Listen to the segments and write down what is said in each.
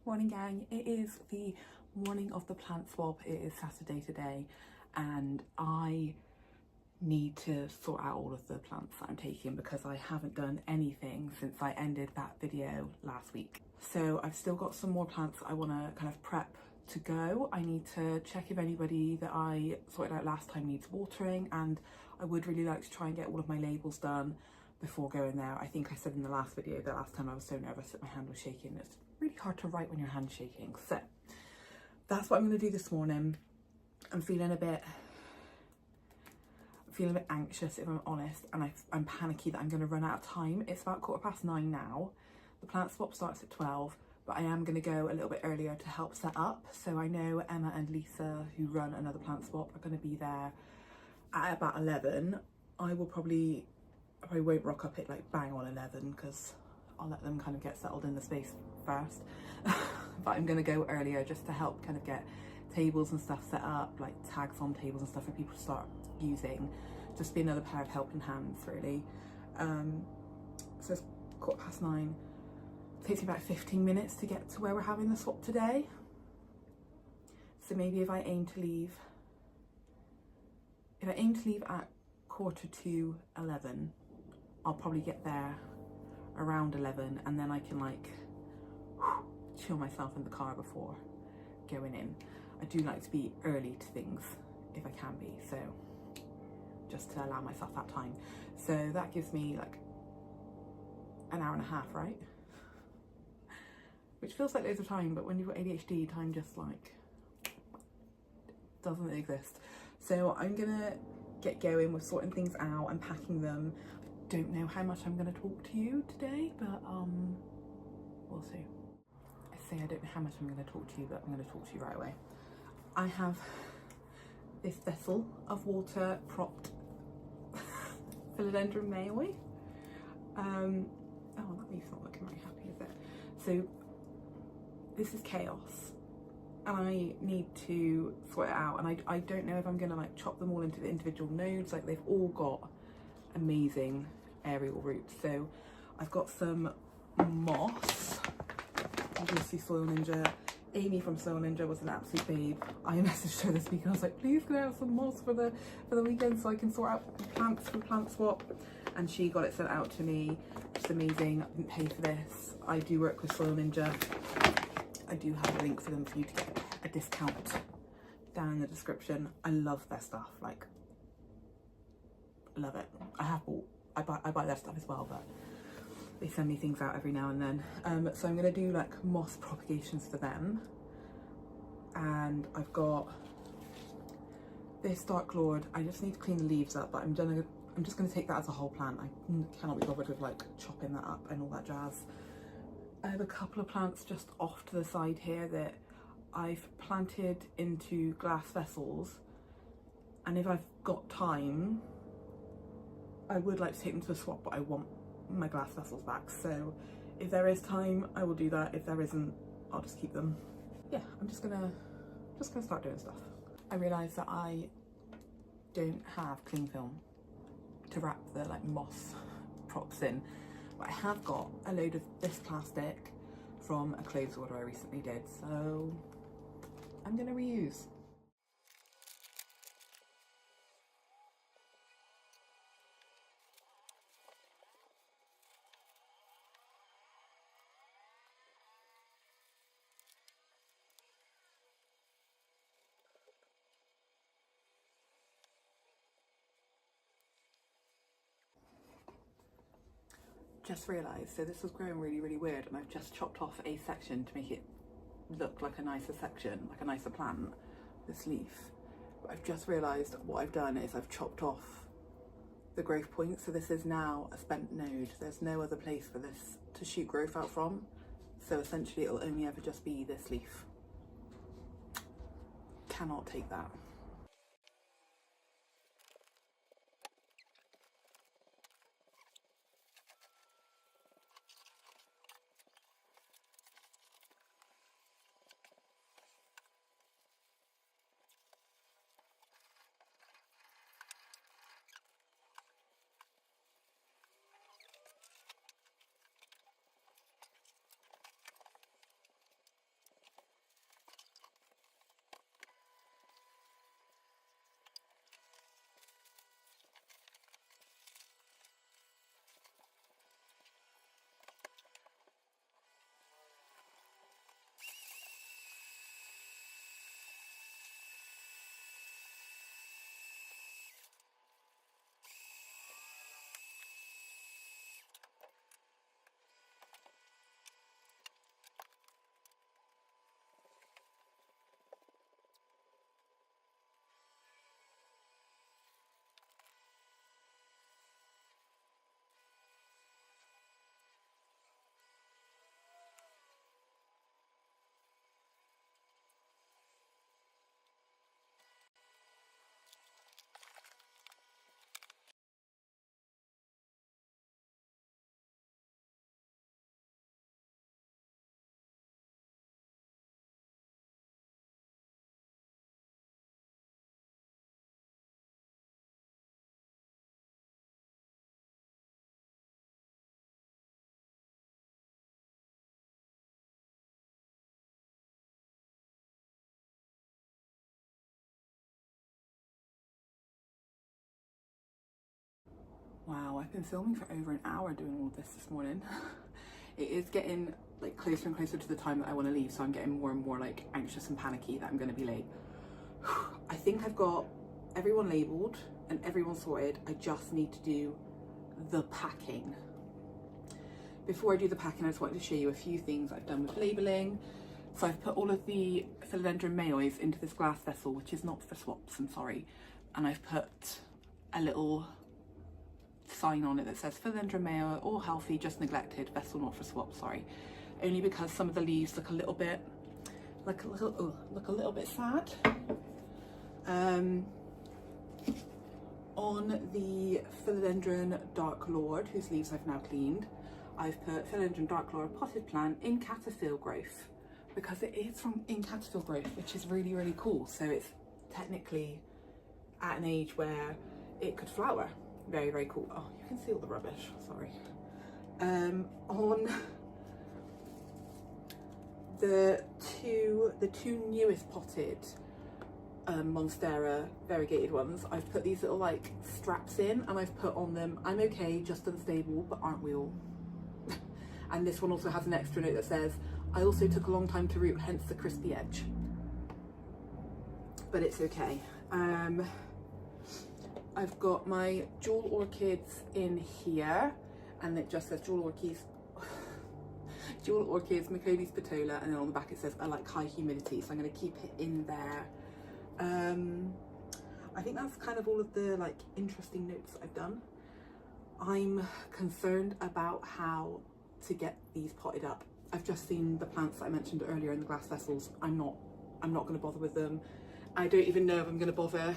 Morning gang, it is the morning of the plant swap. It is Saturday today and I need to sort out all of the plants that I'm taking because I haven't done anything since I ended that video last week. So I've still got some more plants that I want to kind of prep to go. I need to check if anybody that I sorted out last time needs watering, and I would really like to try and get all of my labels done before going there. I think I said in the last video that last time I was so nervous that my hand was shaking. It's really hard to write when your hand's shaking. So that's what I'm going to do this morning. I'm feeling a bit anxious, if I'm honest, and I'm panicky that I'm going to run out of time. It's about 9:15 now. The plant swap starts at 12, but I am going to go a little bit earlier to help set up. So I know Emma and Lisa, who run another plant swap, are going to be there at about 11. I probably won't rock up at like bang on 11 because I'll let them kind of get settled in the space first. But I'm going to go earlier just to help kind of get tables and stuff set up, like tags on tables and stuff for people to start using. Just be another pair of helping hands, really. So it's 9:15. It takes me about 15 minutes to get to where we're having the swap today. So maybe if I aim to leave at 11:15, I'll probably get there around 11, and then I can like chill myself in the car before going in. I do like to be early to things if I can be, so just to allow myself that time. So that gives me like an hour and a half, right? Which feels like loads of time, but when you've got ADHD, time just like doesn't exist. So I'm gonna get going with sorting things out and packing them. I don't know how much I'm gonna talk to you today, but we'll see. I say I don't know how much I'm gonna talk to you, but I'm gonna talk to you right away. I have this vessel of water propped philodendron mayoi. Oh, that leaf's not looking very happy, is it? So this is chaos and I need to sort it out, and I don't know if I'm gonna like chop them all into the individual nodes. Like, they've all got amazing aerial roots. So I've got some moss. Obviously Soil Ninja. Amy from Soil Ninja was an absolute babe. I messaged her this week and I was like, please can I have some moss for the weekend so I can sort out the plants for plant swap, and she got it sent out to me. It's amazing. I didn't pay for this. I do work with Soil Ninja. I do have a link for them for you to get a discount down in the description. I love their stuff, like love it. I buy their stuff as well, but they send me things out every now and then. So I'm gonna do like moss propagations for them. And I've got this Dark Lord. I just need to clean the leaves up, but I'm just gonna take that as a whole plant. I cannot be bothered with like chopping that up and all that jazz. I have a couple of plants just off to the side here that I've planted into glass vessels, and if I've got time, I would like to take them to a swap, but I want my glass vessels back. So if there is time, I will do that. If there isn't, I'll just keep them. Yeah, I'm just gonna start doing stuff. I realised that I don't have cling film to wrap the like moss props in, but I have got a load of this plastic from a clothes order I recently did, so I'm gonna reuse. Just realised, so this was growing really weird, and I've just chopped off a section to make it look like a nicer section, like a nicer plant, this leaf. But I've just realised what I've done is I've chopped off the growth point, so this is now a spent node. There's no other place for this to shoot growth out from, so essentially it'll only ever just be this leaf. Cannot take that. Wow, I've been filming for over an hour doing all of this morning. It is getting like closer and closer to the time that I want to leave, so I'm getting more and more like anxious and panicky that I'm going to be late. I think I've got everyone labelled and everyone sorted. I just need to do the packing. Before I do the packing, I just wanted to show you a few things I've done with labelling. So I've put all of the philodendron mayois into this glass vessel, which is not for swaps, I'm sorry. And I've put a little sign on it that says philodendron mayo, all healthy, just neglected, vessel not for swap, sorry. Only because some of the leaves look a little bit, look a little bit sad. On the philodendron dark lord, whose leaves I've now cleaned, I've put philodendron dark lord potted plant in cataphyll growth, because it is from in cataphyll growth, which is really, really cool. So it's technically at an age where it could flower. Very, very cool. Oh, you can see all the rubbish, sorry. On the two newest potted Monstera variegated ones, I've put these little like straps in, and I've put on them, I'm okay, just unstable, but aren't we all? And this one also has an extra note that says, I also took a long time to root, hence the crispy edge. But it's okay. I've got my jewel orchids in here, and it just says jewel orchids, Macaulay Spatola, and then on the back it says I like high humidity, so I'm going to keep it in there. I think that's kind of all of the like interesting notes I've done. I'm concerned about how to get these potted up. I've just seen the plants that I mentioned earlier in the glass vessels. I'm not going to bother with them. I don't even know if I'm going to bother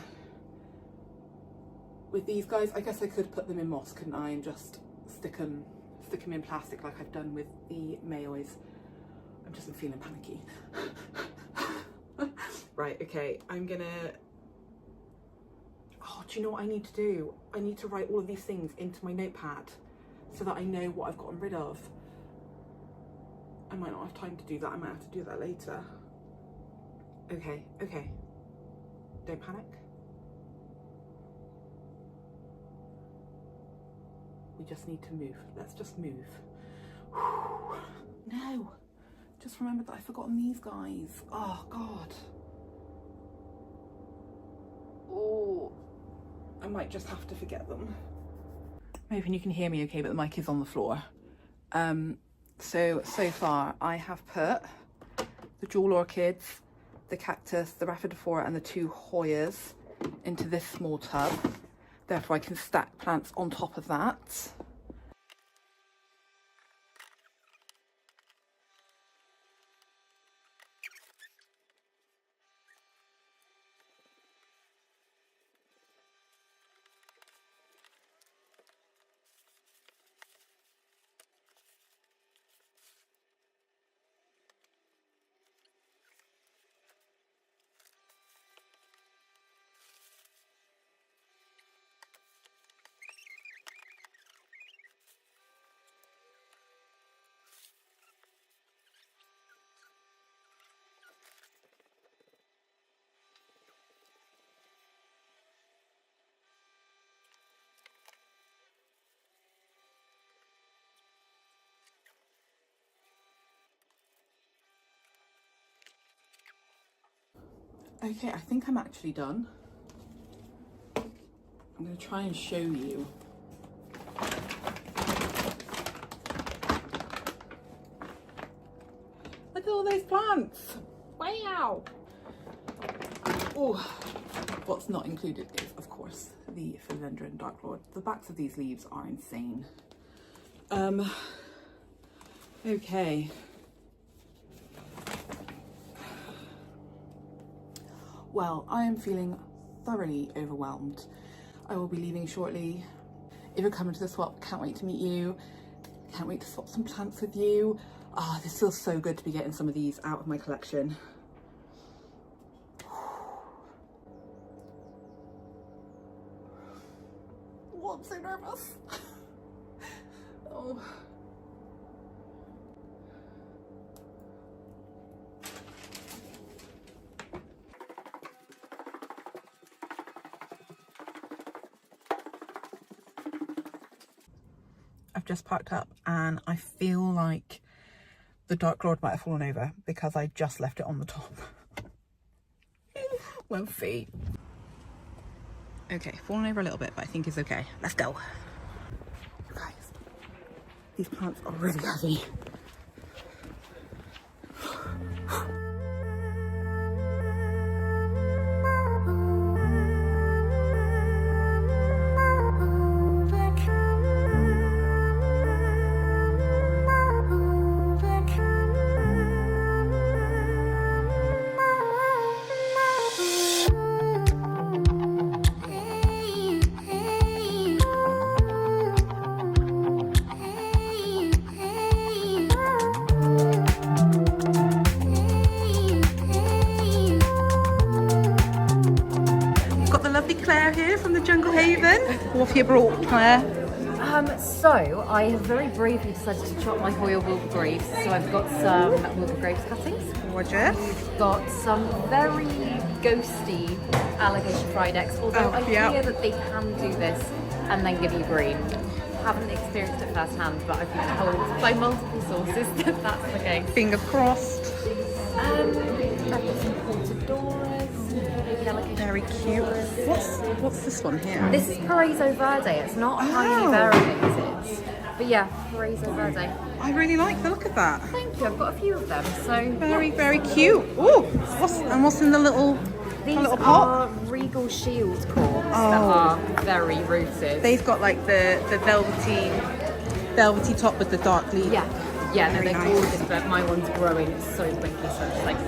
with these guys. I guess I could put them in moss, couldn't I, and just stick them in plastic like I've done with the mayois. I'm just feeling panicky. Right, okay, I'm gonna, oh, do you know what I need to do? I need to write all of these things into my notepad so that I know what I've gotten rid of. I might not have time to do that. I might have to do that later. Okay, don't panic. We just need to move. Let's just move. No, just remembered that I've forgotten these guys. Oh God. Oh, I might just have to forget them. I'm hoping you can hear me okay, but the mic is on the floor. So far I have put the jewel orchids, the cactus, the rhaphidophora, and the two Hoyas into this small tub. Therefore I can stack plants on top of that. Okay, I think I'm actually done. I'm going to try and show you. Look at all those plants. Wow. Oh, what's not included is, of course, the philodendron dark lord. The backs of these leaves are insane. Okay. Well, I am feeling thoroughly overwhelmed. I will be leaving shortly. If you're coming to the swap, can't wait to meet you. Can't wait to swap some plants with you. Ah, this feels so good to be getting some of these out of my collection. Oh, I'm so nervous. Oh. I've just parked up and I feel like the dark lord might have fallen over because I just left it on the top. Well, feet. Okay, fallen over a little bit, but I think it's okay. Let's go. You guys, these plants are really heavy. Here from the Jungle Haven. What have you brought, Claire? So I have very bravely decided to chop my Hoyle Wilbergraves. So I've got some Wilbergraves cuttings. Gorgeous. We've got some very ghosty alligator fried eggs, although I hear that they can do this and then give you green. Haven't experienced it firsthand, but I've been told by multiple sources that that's the case. Fingers crossed. I've got some portadoras. Very cute. What's this one here? This is Paraiso Verde. It's not highly variegated, but yeah, Paraiso Verde. I really like the look of that. Thank you. I've got a few of them. So very cute. Oh, what's in the little pot? Are Regal Shield corms that are very rooted. They've got like the velvety top with the dark leaf. Yeah, no, they're gorgeous, but my one's growing. It's so winky, so it's like.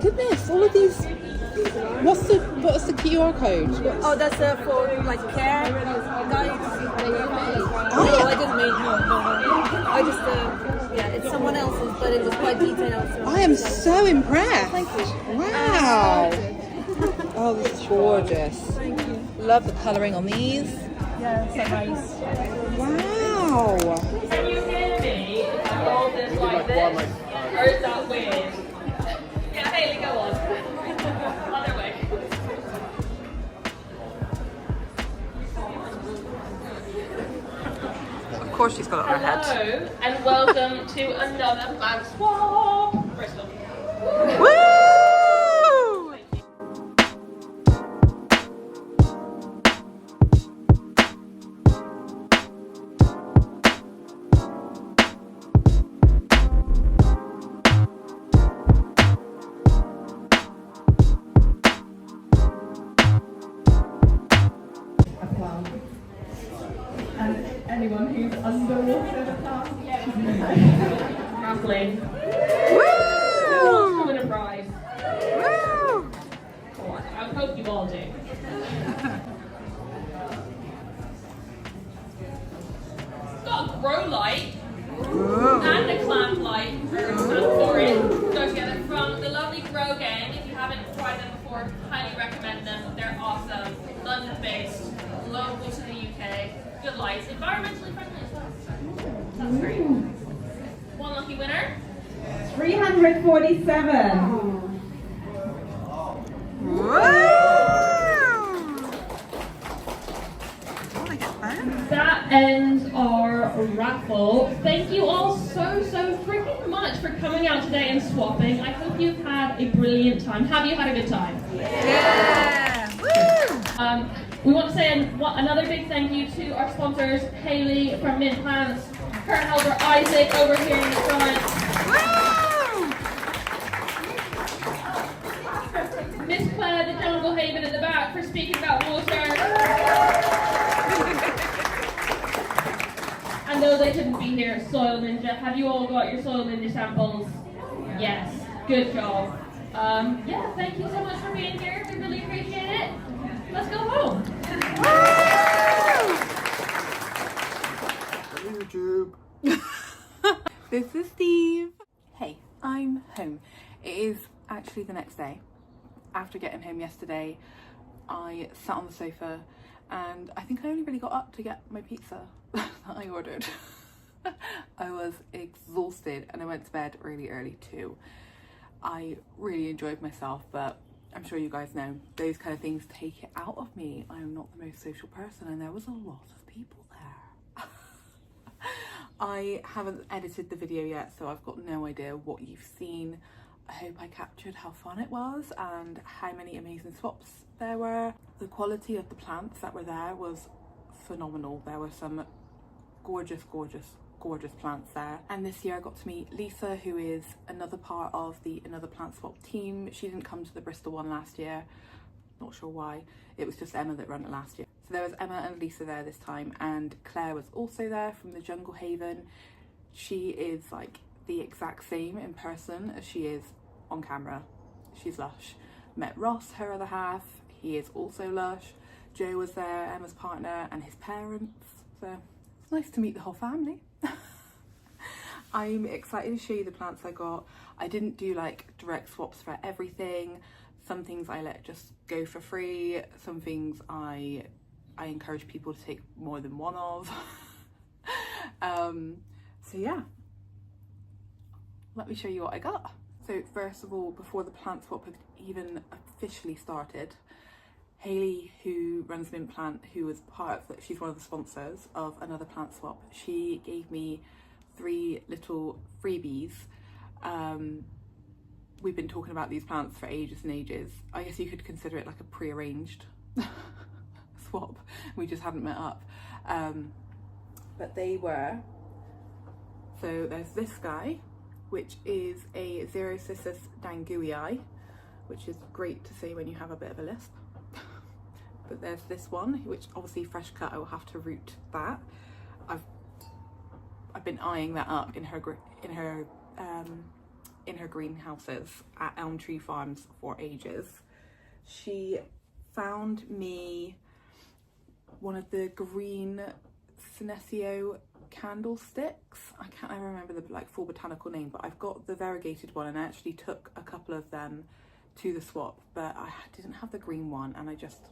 Goodness, all of these. What's the QR code? Oh, that's for like care guides. Oh, no, I didn't make no. I just yeah, it's someone else's, but it was quite detailed. So I am so impressed. Thank you. Wow. Oh, this is gorgeous. Thank you. Love the colouring on these. Yeah, so nice. Wow. Can you hear me? If I hold this like this? Or is that weird? Yeah, Hayley, go on. Other way. Of course she's got it on her head. Hello, and welcome to another plant swap. Bristol. Woo! And anyone who's underwater the plant. Kathleen. Woo! Win a prize. Woo! I hope you all do. It's got a grow light and a clamp light for it. Don't forget it from the lovely Grow Gang if you haven't tried them before. based, local to the UK, good lights, environmentally friendly as well. That's great. One lucky winner. 347. That ends our raffle. Thank you all so freaking much for coming out today and swapping. I hope you've had a brilliant time. Have you had a good time? Yeah! Woo! We want to say another big thank you to our sponsors, Hayley from Mint Plants, her helper Isaac over here in the front. Miss Claire, the Jungle Haven at the back for speaking about water. And though they couldn't be here, Soil Ninja, have you all got your Soil Ninja samples? Yes, good job. Yeah, thank you so much for being here. We really appreciate it. Let's go home. YouTube. This is Steve. Hey, I'm home. It is actually the next day. After getting home yesterday, I sat on the sofa and I think I only really got up to get my pizza that I ordered. I was exhausted and I went to bed really early too. I really enjoyed myself, but I'm sure you guys know those kind of things take it out of me. I am not the most social person and there was a lot of people there. I haven't edited the video yet, so I've got no idea what you've seen. I hope I captured how fun it was and how many amazing swaps there were. The quality of the plants that were there was phenomenal. There were some gorgeous plants there. And this year I got to meet Lisa, who is another part of the Another Plant Swap team. She didn't come to the Bristol one last year. Not sure why. It was just Emma that ran it last year. So there was Emma and Lisa there this time, and Claire was also there from the Jungle Haven. She is like the exact same in person as she is on camera. She's lush. Met Ross, her other half. He is also lush. Joe was there, Emma's partner, and his parents. So it's nice to meet the whole family. I'm excited to show you the plants I got. I didn't do like direct swaps for everything. Some things I let just go for free. Some things I encourage people to take more than one of. So yeah, let me show you what I got. So first of all, before the plant swap had even officially started, Hayley, who runs Mint Plant, who was she's one of the sponsors of Another Plant Swap, she gave me 3 little freebies. We've been talking about these plants for ages and ages. I guess you could consider it like a pre-arranged swap. We just hadn't met up. But they were, so there's this guy, which is a Xerocissus dangui, which is great to say when you have a bit of a lisp. But there's this one, which obviously fresh cut, I will have to root that. I've been eyeing that up in her greenhouses at Elm Tree Farms for ages. She found me one of the green Senecio candlesticks. I can't ever remember the full botanical name, but I've got the variegated one and I actually took a couple of them to the swap, but I didn't have the green one and I just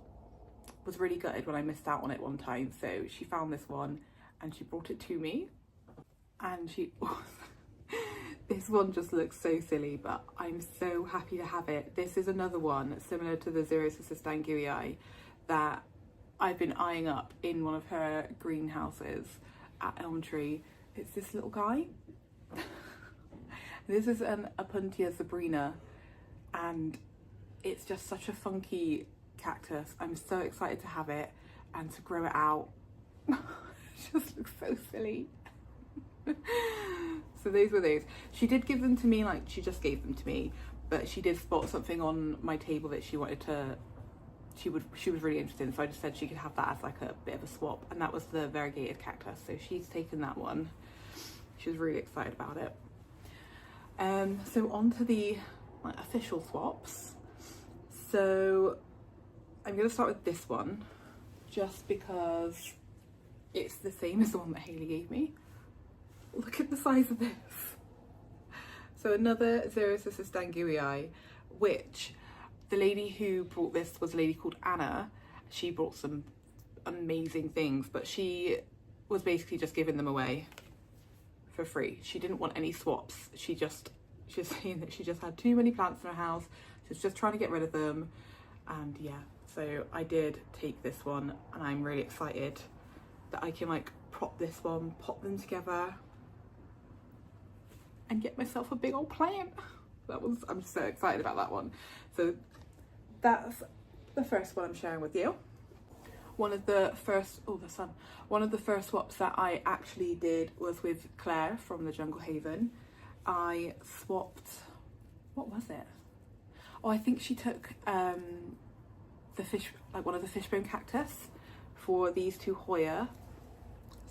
was really gutted when I missed out on it one time. So she found this one and she brought it to me, and this one just looks so silly, but I'm so happy to have it. This is another one similar to the Xerocissus dangui that I've been eyeing up in one of her greenhouses at Elm Tree. It's this little guy. This is an Opuntia Sabrina, and it's just such a funky cactus. I'm so excited to have it and to grow it out. It just looks so silly. So those were those. She did give them to me, like she just gave them to me, but she did spot something on my table that she wanted to, she was really interested in, so I just said she could have that as like a bit of a swap, and that was the variegated cactus. So she's taken that one. She was really excited about it. So on to the official swaps. So I'm going to start with this one just because it's the same as the one that Hayley gave me. Look at the size of this. So another Xerocissus dangui, which the lady who brought this was a lady called Anna. she brought some amazing things, but she was basically just giving them away for free. She didn't want any swaps. She was saying that she just had too many plants in her house. She was just trying to get rid of them. And yeah, so I did take this one, and I'm really excited that I can like prop this one, pop them together, and get myself a big old plant. I'm so excited about that one. So that's the first one I'm sharing with you. One of the first swaps that I actually did was with Claire from the Jungle Haven. I swapped, what was it? Oh, I think she took one of the fishbone cactus for these two Hoya.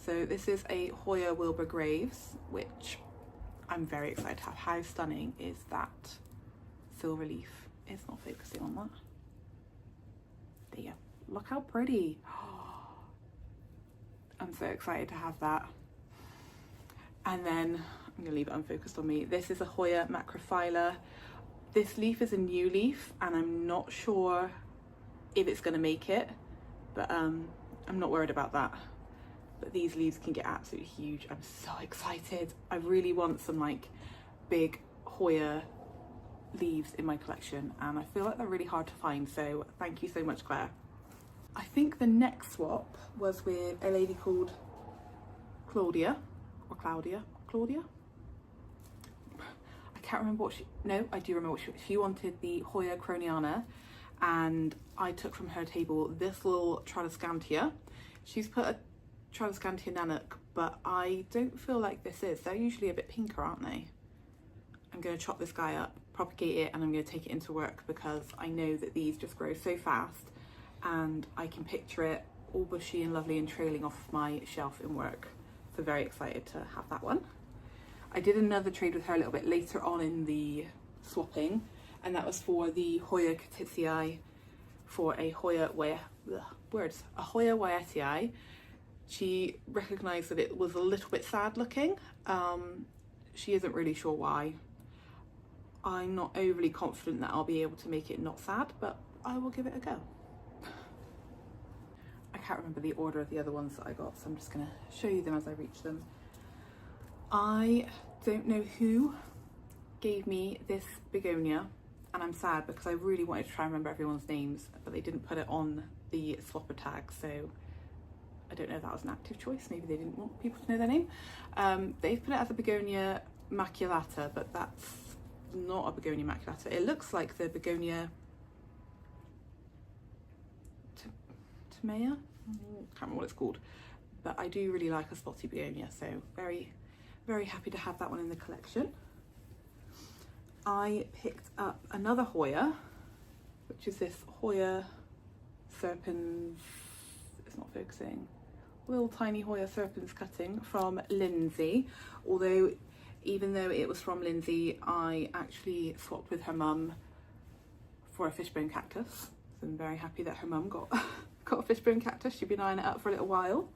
So this is a Hoya Wilbur Graves, which I'm very excited to have. How stunning is that silver leaf? It's not focusing on that. There you go. Look how pretty. I'm so excited to have that. And then I'm gonna leave it unfocused on me. This is a Hoya macrophylla. This leaf is a new leaf, and I'm not sure if it's gonna make it, but I'm not worried about that. But these leaves can get absolutely huge. I'm so excited. I really want some like big Hoya leaves in my collection, and I feel like they're really hard to find, so thank you so much, Claire. I think the next swap was with a lady called Claudia. I can't remember what I do remember what she wanted the Hoya croniana, and I took from her table this little Tradescantia. She's put a Tradescantia Nanook, but I don't feel like this is. They're usually a bit pinker, aren't they? I'm going to chop this guy up, propagate it, and I'm going to take it into work because I know that these just grow so fast, and I can picture it all bushy and lovely and trailing off my shelf in work. So very excited to have that one. I did another trade with her a little bit later on in the swapping, and that was for the Hoya Catitzi for a Hoya Wyetii. She recognised that it was a little bit sad looking. She isn't really sure why. I'm not overly confident that I'll be able to make it not sad, but I will give it a go. I can't remember the order of the other ones that I got, so I'm just going to show you them as I reach them. I don't know who gave me this begonia, and I'm sad because I really wanted to try and remember everyone's names, but they didn't put it on the swapper tag, so I don't know if that was an active choice. Maybe they didn't want people to know their name. They've put it as a begonia maculata, but that's not a begonia maculata. It looks like the begonia Timea? Can't remember what it's called, but I do really like a spotty begonia, so very, very happy to have that one in the collection. I picked up another Hoya, which is this Hoya Serpens, it's not focusing, little tiny Hoya Serpens cutting from Lindsay. Although, even though it was from Lindsay, I actually swapped with her mum for a fishbone cactus. So I'm very happy that her mum got a fishbone cactus. She'd been eyeing it up for a little while.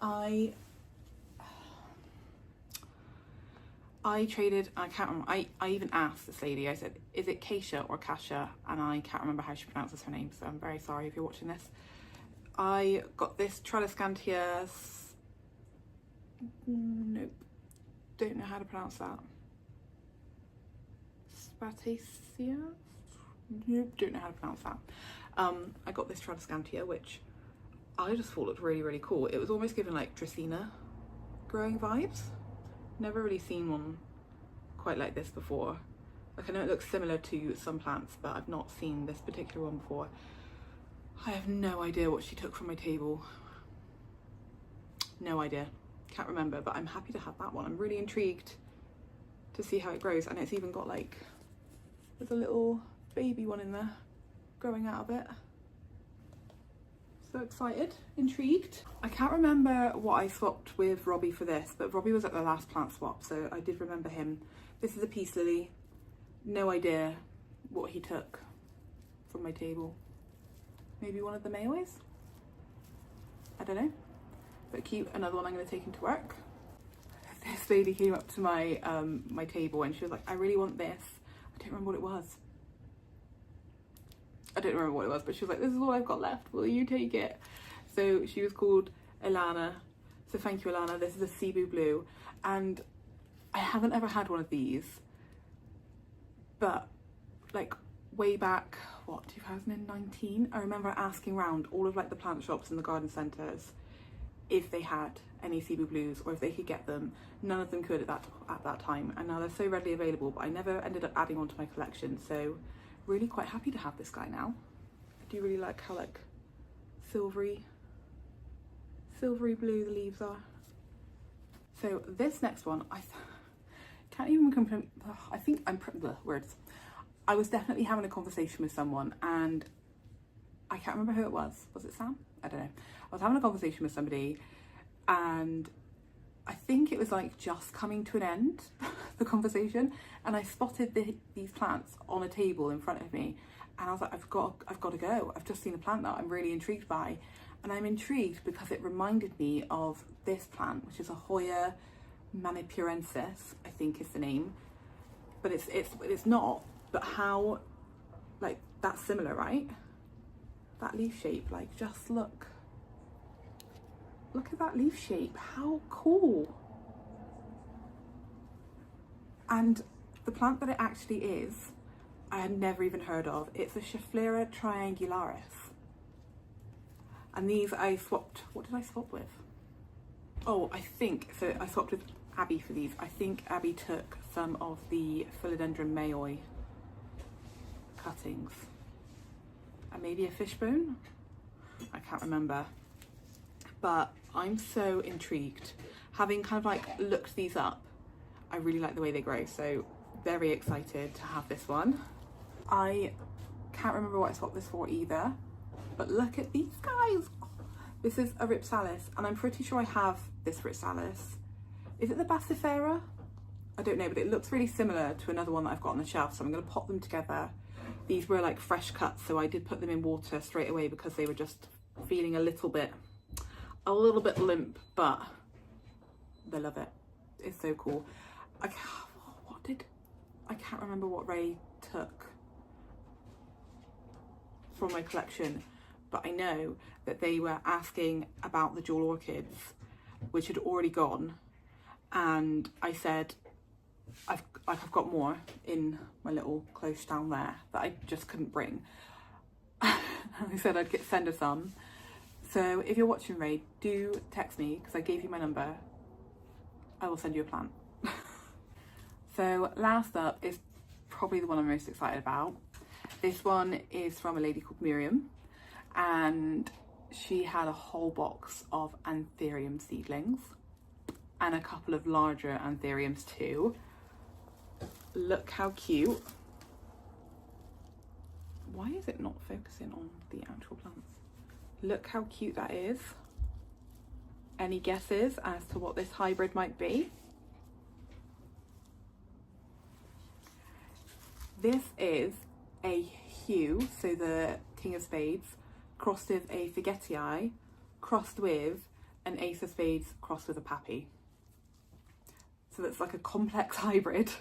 I traded, I can't remember, I even asked this lady, I said, is it Keisha or Kasha? And I can't remember how she pronounces her name, so I'm very sorry if you're watching this. I got this Tradescantia, nope, don't know how to pronounce that. Spatecia? Nope, don't know how to pronounce that. I got this Tradescantia, which I just thought looked really, really cool. It was almost giving like Dracaena growing vibes. Never really seen one quite like this before. Like, I know it looks similar to some plants, but I've not seen this particular one before. I have no idea what she took from my table. No idea. Can't remember, but I'm happy to have that one. I'm really intrigued to see how it grows. And it's even got like, there's a little baby one in there growing out of it. So excited, intrigued. I can't remember what I swapped with Robbie for this, but Robbie was at the last plant swap, so I did remember him. This is a peace lily. No idea what he took from my table. Maybe one of the Mayois? I don't know. But cute, another one I'm going to take into work. This lady came up to my my table and she was like, I really want this. I don't remember what it was. I don't remember what it was, but she was like, this is all I've got left, will you take it? So she was called Ilana, so thank you Ilana. This is a Cebu Blue, and I haven't ever had one of these, but like way back, what, 2019, I remember asking around all of like the plant shops and the garden centres if they had any Cebu Blues or if they could get them. None of them could at that time, and now they're so readily available, but I never ended up adding onto my collection, so really quite happy to have this guy now. I do really like how like silvery blue the leaves are. So this next one, I can't even compare. I think I'm words. I was definitely having a conversation with someone, and I can't remember who it was. Was it Sam? I don't know. I was having a conversation with somebody, and I think it was like just coming to an end, the conversation, and I spotted these plants on a table in front of me, and I was like, I've got to go. I've just seen a plant that I'm really intrigued by, and I'm intrigued because it reminded me of this plant, which is a Hoya manipurensis, I think is the name, but it's not. But how, like, that's similar, right? That leaf shape, like, just look at that leaf shape, how cool. And the plant that it actually is, I had never even heard of. It's a Schefflera triangularis. And these I swapped, what did I swap with? Oh, I think, so I swapped with Abby for these. I think Abby took some of the Philodendron mayoi cuttings. And maybe a fishbone? I can't remember. But I'm so intrigued. Having kind of like looked these up, I really like the way they grow, so very excited to have this one. I can't remember what I swapped this for either, but look at these guys. This is a Ripsalis, and I'm pretty sure I have this Ripsalis. Is it the Bassifera? I don't know, but it looks really similar to another one that I've got on the shelf, so I'm going to pop them together. These were like fresh cuts, so I did put them in water straight away because they were just feeling a little bit limp, but they love it. It's so cool. I can't remember what Ray took from my collection, but I know that they were asking about the jewel orchids, which had already gone, and I said I've got more in my little cloche down there that I just couldn't bring. I said I'd send her some. So if you're watching, Ray, do text me because I gave you my number. I will send you a plant. So last up is probably the one I'm most excited about. This one is from a lady called Miriam, and she had a whole box of anthurium seedlings and a couple of larger anthuriums too. Look how cute. Why is it not focusing on the actual plants? Look how cute that is. Any guesses as to what this hybrid might be? This is a Hue, so the King of Spades, crossed with a Forgetii, crossed with an Ace of Spades, crossed with a Pappy. So that's like a complex hybrid.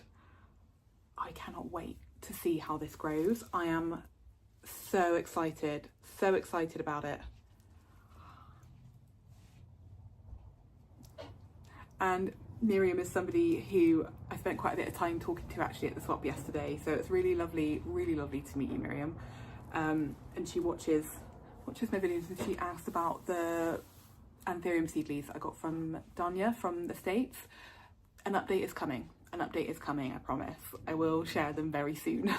I cannot wait to see how this grows. I am so excited about it. And Miriam is somebody who I spent quite a bit of time talking to actually at the swap yesterday, so it's really lovely to meet you, Miriam. And she watches my videos, and she asked about the anthurium seedlings I got from Danya from the States. An update is coming, I promise. I will share them very soon.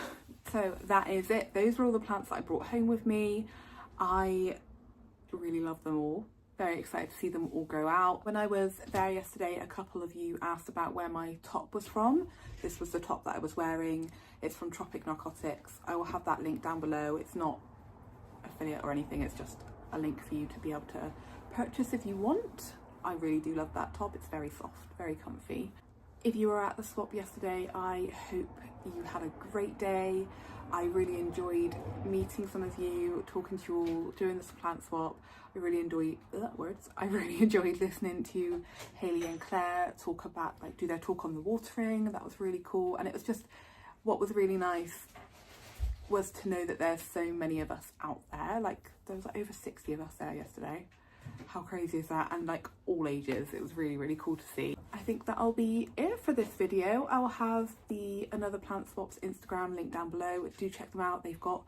So that is it. Those were all the plants that I brought home with me. I really love them all. Very excited to see them all grow out. When I was there yesterday, a couple of you asked about where my top was from. This was the top that I was wearing. It's from Tropic Narcotics. I will have that link down below. It's not affiliate or anything, it's just a link for you to be able to purchase if you want. I really do love that top. It's very soft, very comfy. If you were at the swap yesterday, I hope you had a great day. I really enjoyed meeting some of you, talking to you all, doing this plant swap. I really enjoyed listening to Hayley and Claire talk about, like, do their talk on the watering. That was really cool. And it was just, what was really nice was to know that there's so many of us out there. Like there was like over 60 of us there yesterday. How crazy is that? And like all ages. It was really, really cool to see. I think that'll be it for this video. I'll have the Another Plant Swaps Instagram link down below. Do check them out. They've got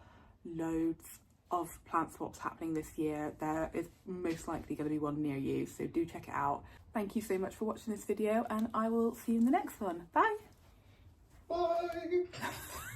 loads of plant swaps happening this year. There is most likely going to be one near you, so do check it out. Thank you so much for watching this video, and I will see you in the next one. Bye. Bye.